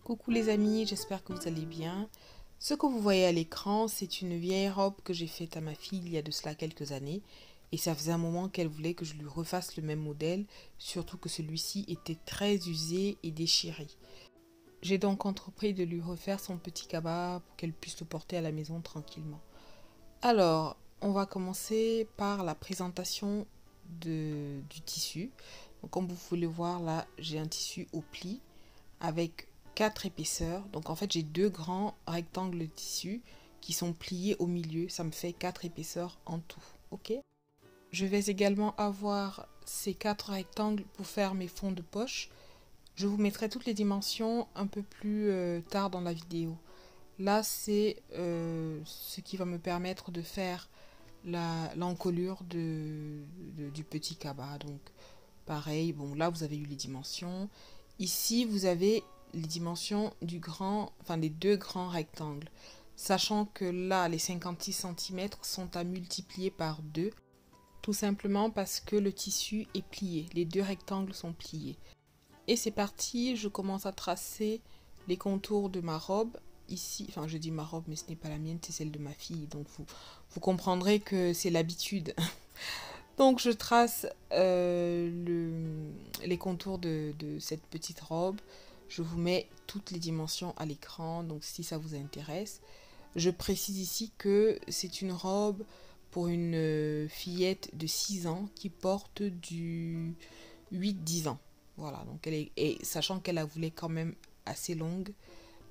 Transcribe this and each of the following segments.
Coucou les amis, j'espère que vous allez bien. Ce que vous voyez à l'écran, c'est une vieille robe que j'ai faite à ma fille il y a de cela quelques années. Et ça faisait un moment qu'elle voulait que je lui refasse le même modèle, surtout que celui-ci était très usé et déchiré. J'ai donc entrepris de lui refaire son petit cabas pour qu'elle puisse le porter à la maison tranquillement. Alors, on va commencer par la présentation du tissu. Donc, comme vous pouvez le voir là, j'ai un tissu au pli avec 4 épaisseurs. Donc en fait j'ai deux grands rectangles de tissu qui sont pliés au milieu. Ça me fait 4 épaisseurs en tout. Ok. Je vais également avoir ces 4 rectangles pour faire mes fonds de poche. Je vous mettrai toutes les dimensions un peu plus tard dans la vidéo. Là c'est ce qui va me permettre de faire l'encolure du petit cabas. Donc pareil, bon là vous avez eu les dimensions. Ici vous avez les dimensions des deux grands rectangles. Sachant que là, les 56 cm sont à multiplier par 2. Tout simplement parce que le tissu est plié. Les deux rectangles sont pliés. Et c'est parti, je commence à tracer les contours de ma robe. Ici, enfin je dis ma robe, mais ce n'est pas la mienne, c'est celle de ma fille. Donc vous comprendrez que c'est l'habitude. Donc je trace les contours de cette petite robe. Je vous mets toutes les dimensions à l'écran, donc si ça vous intéresse. Je précise ici que c'est une robe pour une fillette de 6 ans qui porte du 8-10 ans. Voilà, donc et sachant qu'elle la voulait quand même assez longue.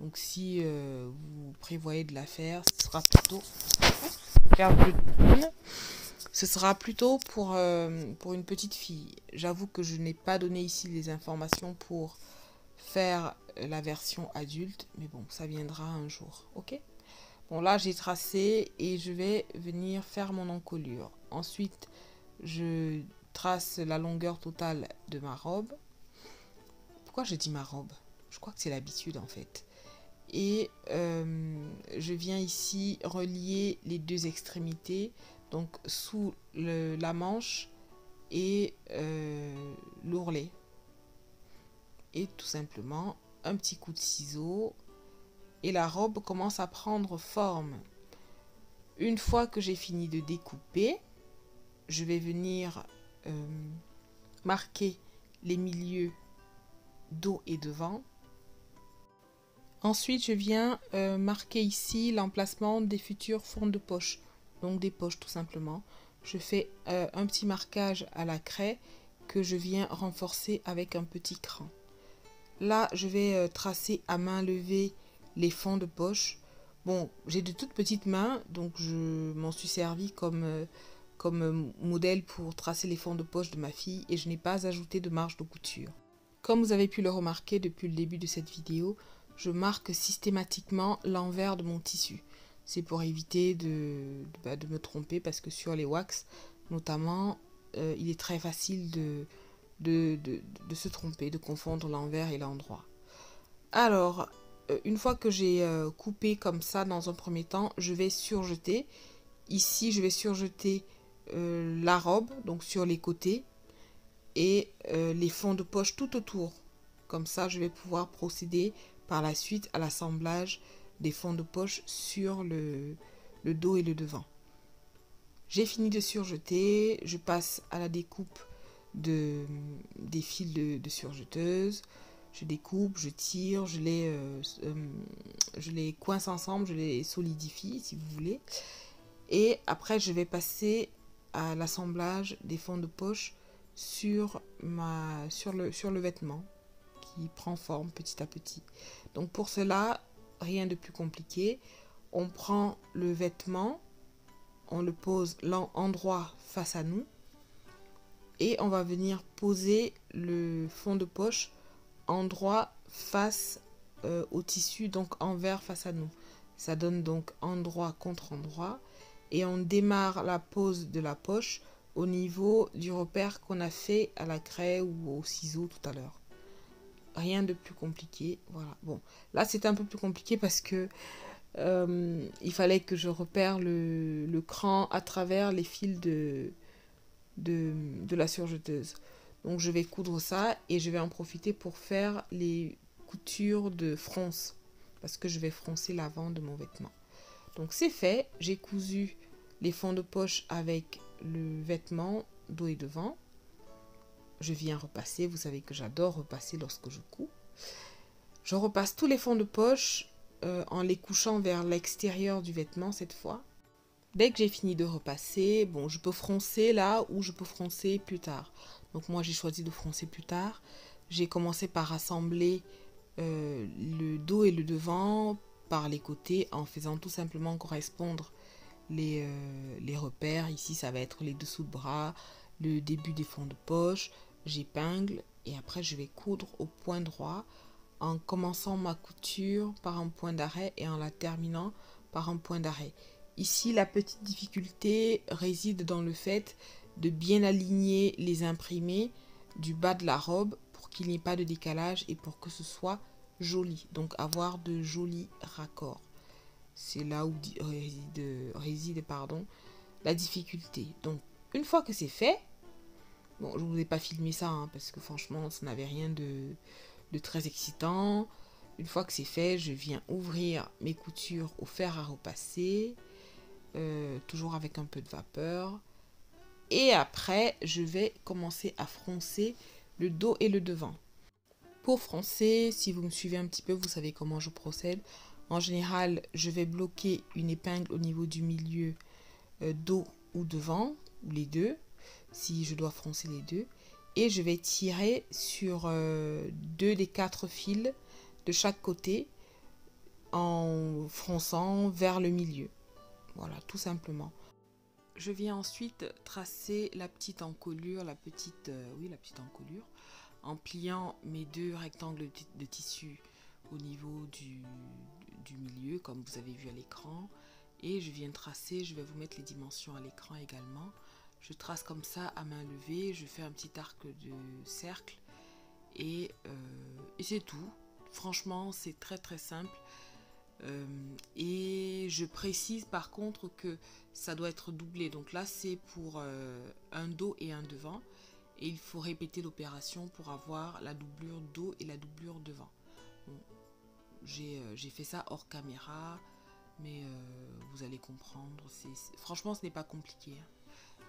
Donc si vous prévoyez de la faire, ce sera plutôt... Ce sera plutôt pour une petite fille. J'avoue que je n'ai pas donné ici les informations pour faire la version adulte, mais bon, ça viendra un jour, ok? Bon, là, j'ai tracé et je vais venir faire mon encolure. Ensuite, je trace la longueur totale de ma robe. Pourquoi je dis ma robe? Je crois que c'est l'habitude, en fait. Et je viens ici relier les deux extrémités, donc sous la manche et l'ourlet. Et tout simplement un petit coup de ciseau et la robe commence à prendre forme. Une fois que j'ai fini de découper, je vais venir marquer les milieux dos et devant. Ensuite, je viens marquer ici l'emplacement des futurs fonds de poche, donc des poches tout simplement. Je fais un petit marquage à la craie que je viens renforcer avec un petit cran. Là, je vais tracer à main levée les fonds de poche. Bon, j'ai de toutes petites mains, donc je m'en suis servi comme modèle pour tracer les fonds de poche de ma fille et je n'ai pas ajouté de marge de couture. Comme vous avez pu le remarquer depuis le début de cette vidéo, je marque systématiquement l'envers de mon tissu. C'est pour éviter de me tromper parce que sur les wax, notamment, il est très facile de se tromper, de confondre l'envers et l'endroit. Alors, une fois que j'ai coupé comme ça dans un premier temps, je vais surjeter. Ici, je vais surjeter la robe, donc sur les côtés, et les fonds de poche tout autour. Comme ça, je vais pouvoir procéder par la suite à l'assemblage des fonds de poche sur le dos et le devant. J'ai fini de surjeter, je passe à la découpe des fils de surjeteuse. Je découpe, je tire, je les coince ensemble, je les solidifie si vous voulez. Et après, je vais passer à l'assemblage des fonds de poche sur le vêtement qui prend forme petit à petit. Donc pour cela, rien de plus compliqué. On prend le vêtement, on le pose endroit face à nous et on va venir poser le fond de poche endroit face au tissu, donc envers face à nous. Ça donne donc endroit contre endroit et on démarre la pose de la poche au niveau du repère qu'on a fait à la craie ou au ciseau tout à l'heure. Rien de plus compliqué, voilà. Bon, là c'est un peu plus compliqué parce que il fallait que je repère le cran à travers les fils de la surjeteuse. Donc je vais coudre ça et je vais en profiter pour faire les couture de fronce parce que je vais froncer l'avant de mon vêtement. Donc c'est fait, j'ai cousu les fonds de poche avec le vêtement dos et devant. Je viens repasser, vous savez que j'adore repasser lorsque je couds. Je repasse tous les fonds de poche en les couchant vers l'extérieur du vêtement cette fois. Dès que j'ai fini de repasser, bon, je peux froncer là ou je peux froncer plus tard. Donc moi j'ai choisi de froncer plus tard. J'ai commencé par assembler le dos et le devant par les côtés en faisant tout simplement correspondre les repères. Ici ça va être les dessous de bras, le début des fonds de poche. J'épingle et après je vais coudre au point droit en commençant ma couture par un point d'arrêt et en la terminant par un point d'arrêt. Ici, la petite difficulté réside dans le fait de bien aligner les imprimés du bas de la robe pour qu'il n'y ait pas de décalage et pour que ce soit joli. Donc avoir de jolis raccords. C'est là où réside la difficulté. Donc une fois que c'est fait, bon, je ne vous ai pas filmé ça parce que franchement, ça n'avait rien de très excitant. Une fois que c'est fait, je viens ouvrir mes coutures au fer à repasser, toujours avec un peu de vapeur. Et après, je vais commencer à froncer le dos et le devant. Pour froncer, si vous me suivez un petit peu, vous savez comment je procède. En général, je vais bloquer une épingle au niveau du milieu dos ou devant, ou les deux, si je dois froncer les deux. Et je vais tirer sur 2 des 4 fils de chaque côté en fronçant vers le milieu. Voilà, tout simplement. Je viens ensuite tracer la petite encolure, la petite encolure, en pliant mes 2 rectangles de tissu au niveau du milieu, comme vous avez vu à l'écran. Et je viens tracer, je vais vous mettre les dimensions à l'écran également. Je trace comme ça à main levée, je fais un petit arc de cercle et c'est tout. Franchement, c'est très très simple. Et je précise par contre que ça doit être doublé. Donc là, c'est pour un dos et un devant. Et il faut répéter l'opération pour avoir la doublure dos et la doublure devant. Bon, j'ai fait ça hors caméra, mais vous allez comprendre. Franchement, ce n'est pas compliqué.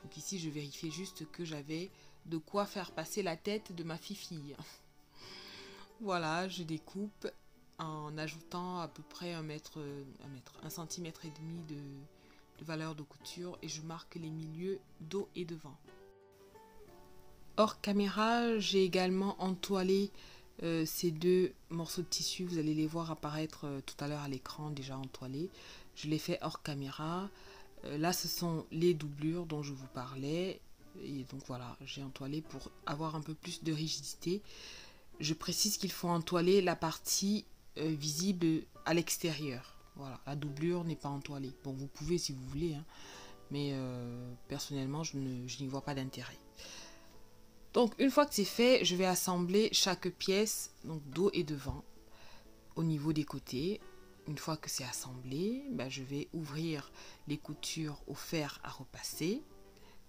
Donc ici, je vérifiais juste que j'avais de quoi faire passer la tête de ma fifille. Voilà, je découpe en ajoutant à peu près un centimètre et demi de valeur de couture et je marque les milieux dos et devant. Hors caméra, j'ai également entoilé ces 2 morceaux de tissu. Vous allez les voir apparaître tout à l'heure à l'écran déjà entoilés. Je l'ai fait hors caméra. Là, ce sont les doublures dont je vous parlais. Et donc voilà, j'ai entoilé pour avoir un peu plus de rigidité. Je précise qu'il faut entoiler la partie visible à l'extérieur. Voilà, la doublure n'est pas entoilée. Bon, vous pouvez si vous voulez, mais personnellement, je n'y vois pas d'intérêt. Donc, une fois que c'est fait, je vais assembler chaque pièce, donc dos et devant, au niveau des côtés. Une fois que c'est assemblé, je vais ouvrir les coutures au fer à repasser,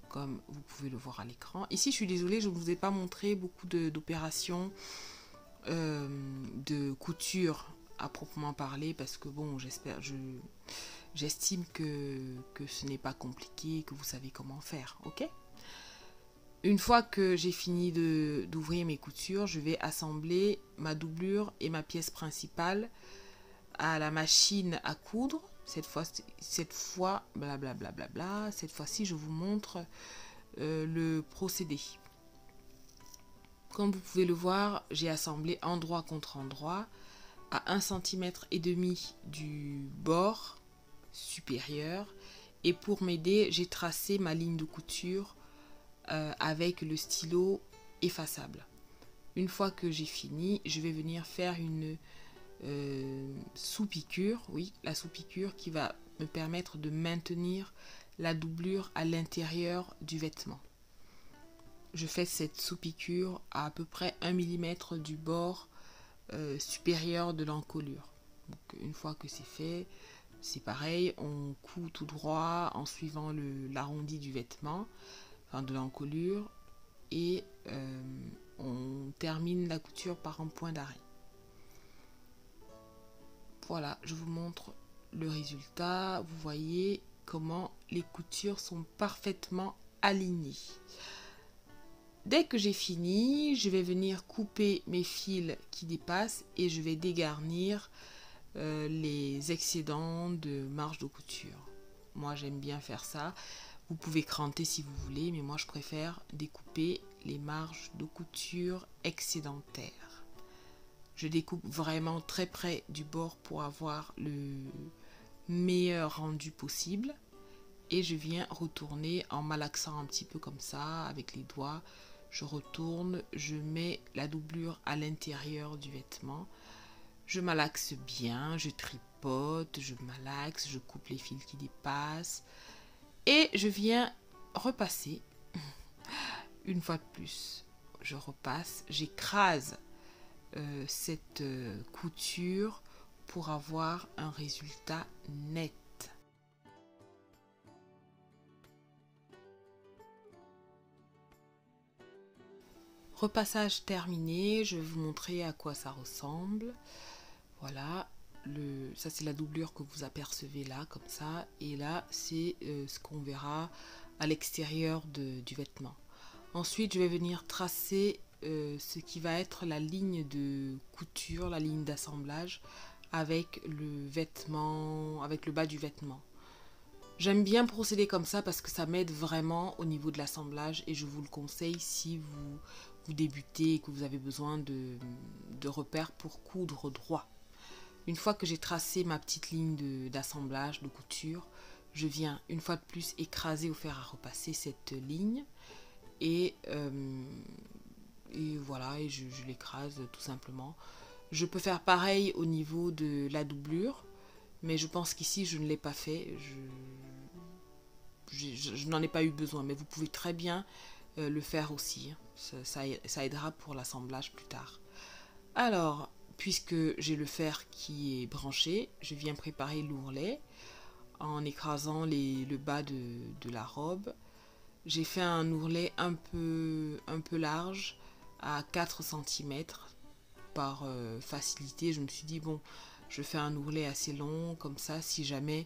comme vous pouvez le voir à l'écran. Ici, je suis désolée, je ne vous ai pas montré beaucoup d'opérations de couture à proprement parler, parce que bon, j'estime que ce n'est pas compliqué, que vous savez comment faire, ok? Une fois que j'ai fini d'ouvrir mes coutures, je vais assembler ma doublure et ma pièce principale à la machine à coudre. Cette fois, blablabla, cette fois-ci, je vous montre le procédé. Comme vous pouvez le voir, j'ai assemblé endroit contre endroit à 1,5 cm du bord supérieur. Et pour m'aider, j'ai tracé ma ligne de couture avec le stylo effaçable. Une fois que j'ai fini, je vais venir faire une sous-piqûre, oui, la sous-piqûre qui va me permettre de maintenir la doublure à l'intérieur du vêtement. Je fais cette sous-piqûre à peu près 1 mm du bord supérieur de l'encolure. Donc une fois que c'est fait, c'est pareil, on coud tout droit en suivant l'arrondi du vêtement, enfin de l'encolure, et on termine la couture par un point d'arrêt. Voilà, je vous montre le résultat. Vous voyez comment les coutures sont parfaitement alignées. Dès que j'ai fini, je vais venir couper mes fils qui dépassent et je vais dégarnir les excédents de marge de couture. Moi, j'aime bien faire ça. Vous pouvez cranter si vous voulez, mais moi, je préfère découper les marges de couture excédentaires. Je découpe vraiment très près du bord pour avoir le meilleur rendu possible. Et je viens retourner en malaxant un petit peu comme ça, avec les doigts. Je retourne, je mets la doublure à l'intérieur du vêtement. Je malaxe bien, je tripote, je malaxe, je coupe les fils qui dépassent. Et je viens repasser une fois de plus. Je repasse, j'écrase cette couture pour avoir un résultat net. Repassage terminé, je vais vous montrer à quoi ça ressemble. Voilà, ça c'est la doublure que vous apercevez là, comme ça. Et là, c'est ce qu'on verra à l'extérieur du vêtement. Ensuite, je vais venir tracer ce qui va être la ligne de couture, la ligne d'assemblage avec le vêtement, avec le bas du vêtement. J'aime bien procéder comme ça parce que ça m'aide vraiment au niveau de l'assemblage et je vous le conseille si vous débutez et que vous avez besoin de repères pour coudre droit. Une fois que j'ai tracé ma petite ligne d'assemblage, de couture, je viens une fois de plus écraser au fer à repasser cette ligne et voilà, et je l'écrase tout simplement. Je peux faire pareil au niveau de la doublure, mais je pense qu'ici je ne l'ai pas fait, je n'en ai pas eu besoin, mais vous pouvez très bien le faire aussi, ça aidera pour l'assemblage plus tard. Alors, puisque j'ai le fer qui est branché, je viens préparer l'ourlet en écrasant le bas de la robe. J'ai fait un ourlet un peu large à 4 cm par facilité. Je me suis dit, bon, je fais un ourlet assez long, comme ça, si jamais...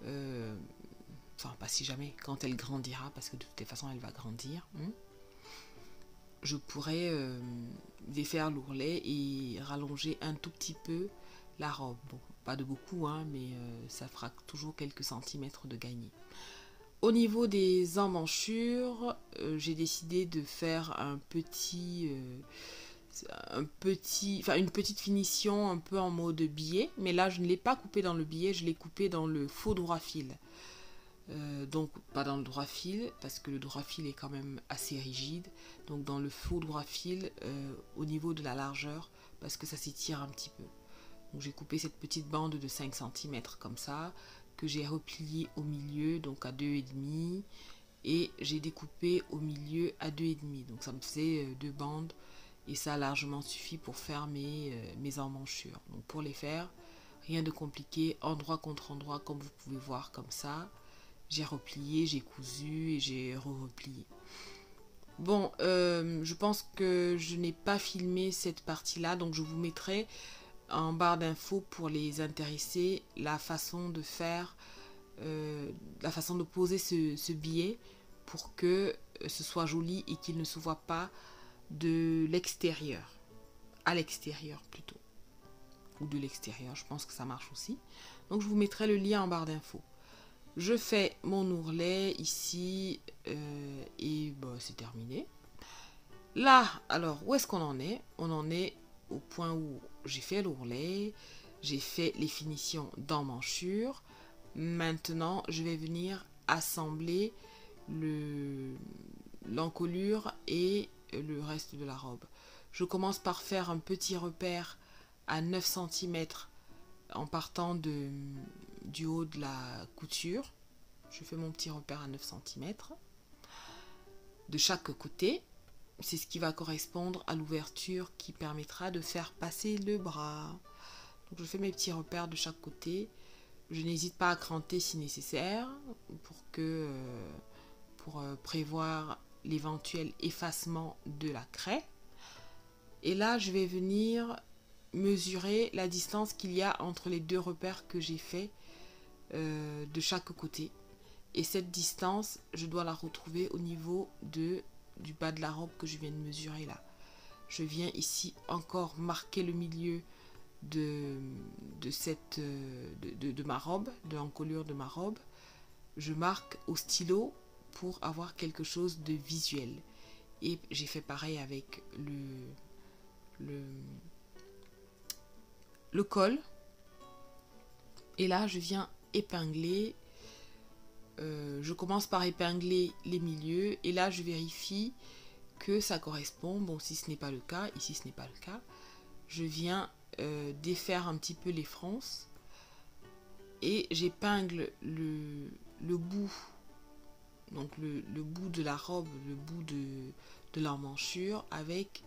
enfin, pas si jamais, quand elle grandira, parce que de toute façon, elle va grandir. Je pourrais défaire l'ourlet et rallonger un tout petit peu la robe. Bon, pas de beaucoup, hein, mais ça fera toujours quelques centimètres de gagné. Au niveau des emmanchures, j'ai décidé de faire une petite finition un peu en mode billet, mais là je ne l'ai pas coupé dans le billet, je l'ai coupé dans le faux droit fil. Donc pas dans le droit fil parce que le droit fil est quand même assez rigide, donc dans le faux droit fil au niveau de la largeur parce que ça s'étire un petit peu. Donc j'ai coupé cette petite bande de 5 cm comme ça que j'ai replié au milieu, donc à 2,5, et j'ai découpé au milieu à 2,5, donc ça me faisait 2 bandes et ça a largement suffi pour faire mes emmanchures. Donc pour les faire, rien de compliqué, endroit contre endroit comme vous pouvez voir comme ça. J'ai replié, j'ai cousu et j'ai replié. Bon, je pense que je n'ai pas filmé cette partie-là, donc je vous mettrai en barre d'infos pour les intéressés la façon de faire, la façon de poser ce billet pour que ce soit joli et qu'il ne se voit pas de l'extérieur, à l'extérieur plutôt, ou de l'extérieur, je pense que ça marche aussi. Donc je vous mettrai le lien en barre d'infos. Je fais mon ourlet ici et bah, c'est terminé. Là, alors, où est-ce qu'on en est? On en est au point où j'ai fait l'ourlet, j'ai fait les finitions d'emmanchure. Maintenant, je vais venir assembler l'encolure et le reste de la robe. Je commence par faire un petit repère à 9 cm en partant du haut de la couture. Je fais mon petit repère à 9 cm de chaque côté. C'est ce qui va correspondre à l'ouverture qui permettra de faire passer le bras. Donc je fais mes petits repères de chaque côté. Je n'hésite pas à cranter si nécessaire pour prévoir l'éventuel effacement de la craie. Et là, je vais venir mesurer la distance qu'il y a entre les deux repères que j'ai fait de chaque côté. Et cette distance, je dois la retrouver au niveau du bas de la robe que je viens de mesurer là. Je viens ici encore marquer le milieu de ma robe, de l'encolure de ma robe. Je marque au stylo pour avoir quelque chose de visuel. Et j'ai fait pareil avec le col. Et là, je viens épingler. Je commence par épingler les milieux. Et là, je vérifie que ça correspond. Bon, si ce n'est pas le cas, ici ce n'est pas le cas. Je viens défaire un petit peu les fronces. Et j'épingle le bout. Donc le bout de la robe, le bout de l'emmanchure avec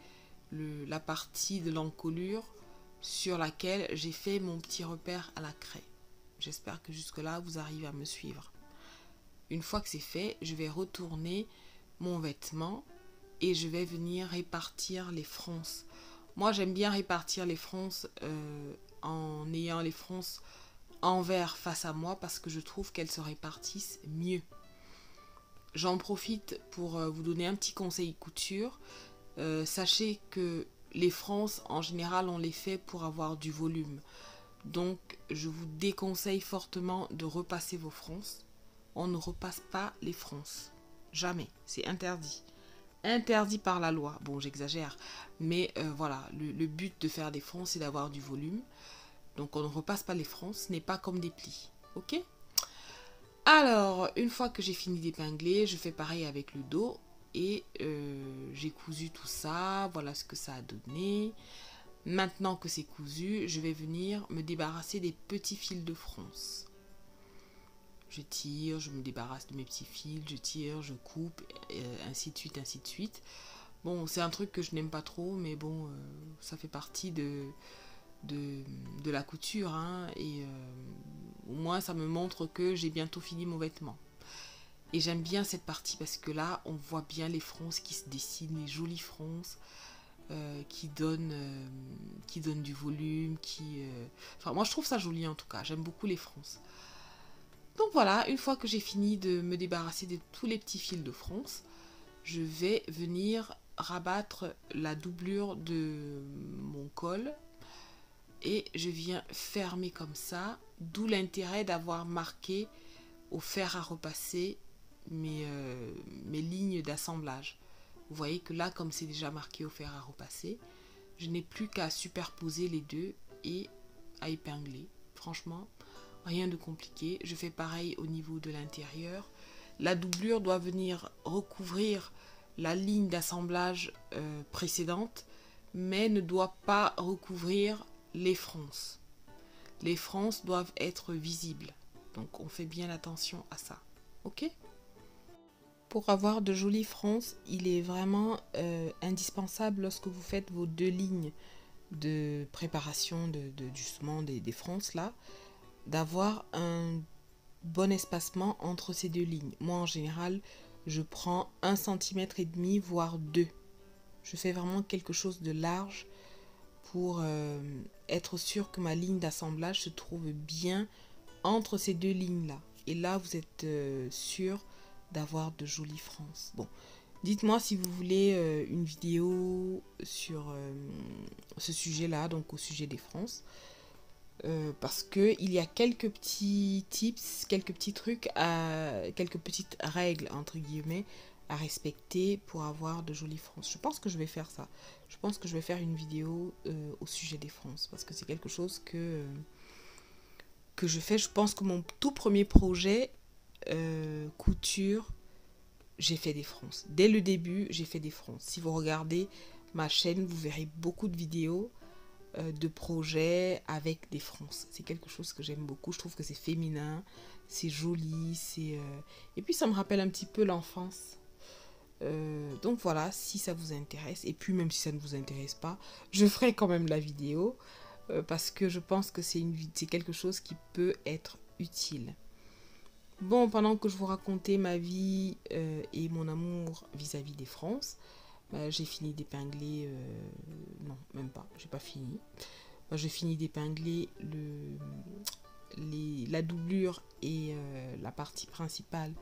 la partie de l'encolure sur laquelle j'ai fait mon petit repère à la craie. J'espère que jusque là vous arrivez à me suivre. Une fois que c'est fait, je vais retourner mon vêtement et je vais venir répartir les fronces. Moi j'aime bien répartir les fronces en ayant les fronces envers face à moi parce que je trouve qu'elles se répartissent mieux. J'en profite pour vous donner un petit conseil couture. Sachez que les fronces, en général, on les fait pour avoir du volume. Donc, je vous déconseille fortement de repasser vos fronces. On ne repasse pas les fronces. Jamais. C'est interdit. Interdit par la loi. Bon, j'exagère. Mais voilà, le but de faire des fronces, c'est d'avoir du volume. Donc, on ne repasse pas les fronces. Ce n'est pas comme des plis. Ok ? Alors, une fois que j'ai fini d'épingler, je fais pareil avec le dos et j'ai cousu tout ça. Voilà ce que ça a donné. Maintenant que c'est cousu, je vais venir me débarrasser des petits fils de fronce. Je tire, je me débarrasse de mes petits fils, je tire, je coupe, ainsi de suite, ainsi de suite. Bon, c'est un truc que je n'aime pas trop, mais bon, ça fait partie de la couture, hein, et au moins ça me montre que j'ai bientôt fini mon vêtement. Et j'aime bien cette partie parce que là on voit bien les fronces qui se dessinent, les jolies fronces qui donnent du volume, enfin moi je trouve ça joli en tout cas, j'aime beaucoup les fronces. Donc voilà, une fois que j'ai fini de me débarrasser de tous les petits fils de fronce, je vais venir rabattre la doublure de mon col et je viens fermer comme ça, d'où l'intérêt d'avoir marqué au fer à repasser mes lignes d'assemblage. Vous voyez que là, comme c'est déjà marqué au fer à repasser, je n'ai plus qu'à superposer les deux et à épingler. Franchement, rien de compliqué. Je fais pareil au niveau de l'intérieur. La doublure doit venir recouvrir la ligne d'assemblage précédente, mais ne doit pas recouvrir les fronces. Les fronces doivent être visibles. Donc on fait bien attention à ça. Ok ? Pour avoir de jolies fronces, il est vraiment indispensable lorsque vous faites vos deux lignes de préparation justement des fronces là, d'avoir un bon espacement entre ces deux lignes. Moi en général, je prends 1,5 cm voire 2. Je fais vraiment quelque chose de large pour être sûr que ma ligne d'assemblage se trouve bien entre ces deux lignes là. Et là vous êtes sûr d'avoir de jolies fronces. Bon, dites-moi si vous voulez une vidéo sur ce sujet là, donc au sujet des fronces. Parce que il y a quelques petits tips, quelques petits trucs, quelques petites règles entre guillemets à respecter pour avoir de jolies fronces. Je pense que je vais faire ça. Je pense que je vais faire une vidéo au sujet des fronces parce que c'est quelque chose que je fais. Je pense que mon tout premier projet couture, j'ai fait des fronces. Dès le début, j'ai fait des fronces. Si vous regardez ma chaîne, vous verrez beaucoup de vidéos de projets avec des fronces. C'est quelque chose que j'aime beaucoup. Je trouve que c'est féminin, c'est joli, et puis ça me rappelle un petit peu l'enfance. Donc voilà, si ça vous intéresse, et puis même si ça ne vous intéresse pas, je ferai quand même la vidéo parce que je pense que c'est quelque chose qui peut être utile. Bon, pendant que je vous racontais ma vie et mon amour vis-à-vis des fronces, j'ai fini d'épingler, non, même pas, j'ai pas fini. je finis d'épingler la doublure et la partie principale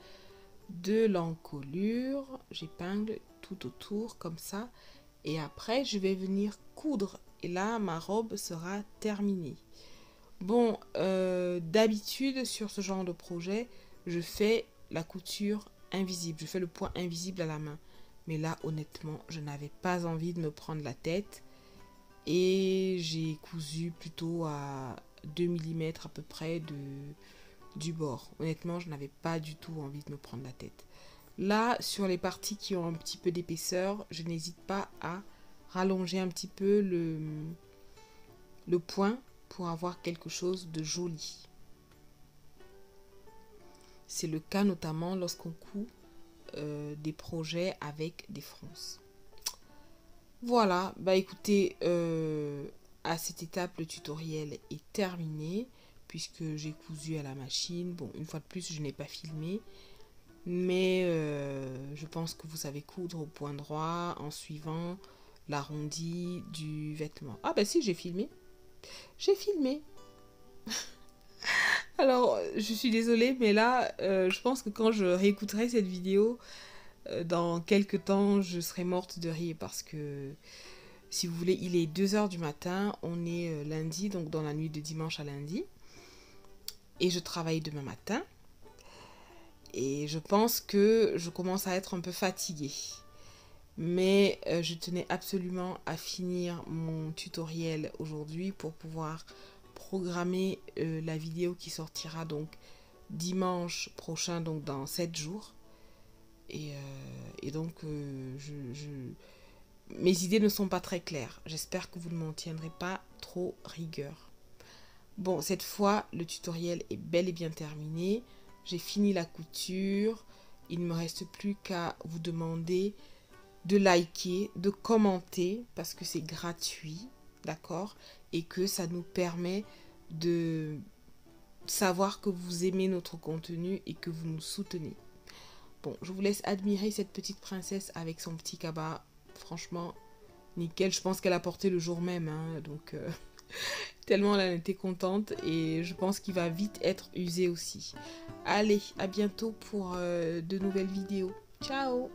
de l'encolure. J'épingle tout autour comme ça. Et après, je vais venir coudre. Et là, ma robe sera terminée. Bon, d'habitude, sur ce genre de projet, je fais la couture invisible. Je fais le point invisible à la main. Mais là, honnêtement, je n'avais pas envie de me prendre la tête. Et j'ai cousu plutôt à 2 mm à peu près du bord. Honnêtement, je n'avais pas du tout envie de me prendre la tête. Là, sur les parties qui ont un petit peu d'épaisseur, je n'hésite pas à rallonger un petit peu le point pour avoir quelque chose de joli. C'est le cas notamment lorsqu'on coud des projets avec des fronces. Voilà, bah écoutez, à cette étape, le tutoriel est terminé puisque j'ai cousu à la machine. Bon, une fois de plus, je n'ai pas filmé, mais je pense que vous savez coudre au point droit en suivant l'arrondi du vêtement. Ah bah si, j'ai filmé. J'ai filmé. Alors, je suis désolée, mais là, je pense que quand je réécouterai cette vidéo, dans quelques temps, je serai morte de rire parce que, si vous voulez, il est 2h du matin, on est lundi, donc dans la nuit de dimanche à lundi, et je travaille demain matin, et je pense que je commence à être un peu fatiguée. Mais je tenais absolument à finir mon tutoriel aujourd'hui pour pouvoir programmer la vidéo qui sortira donc dimanche prochain, donc dans 7 jours. Et donc, mes idées ne sont pas très claires. J'espère que vous ne m'en tiendrez pas trop rigueur. Bon, cette fois, le tutoriel est bel et bien terminé. J'ai fini la couture. Il ne me reste plus qu'à vous demander de liker, de commenter, parce que c'est gratuit, d'accord? Et que ça nous permet de savoir que vous aimez notre contenu et que vous nous soutenez. Bon, je vous laisse admirer cette petite princesse avec son petit cabas. Franchement, nickel. Je pense qu'elle a porté le jour même, hein, donc tellement elle était contente. Et je pense qu'il va vite être usé aussi. Allez, à bientôt pour de nouvelles vidéos. Ciao!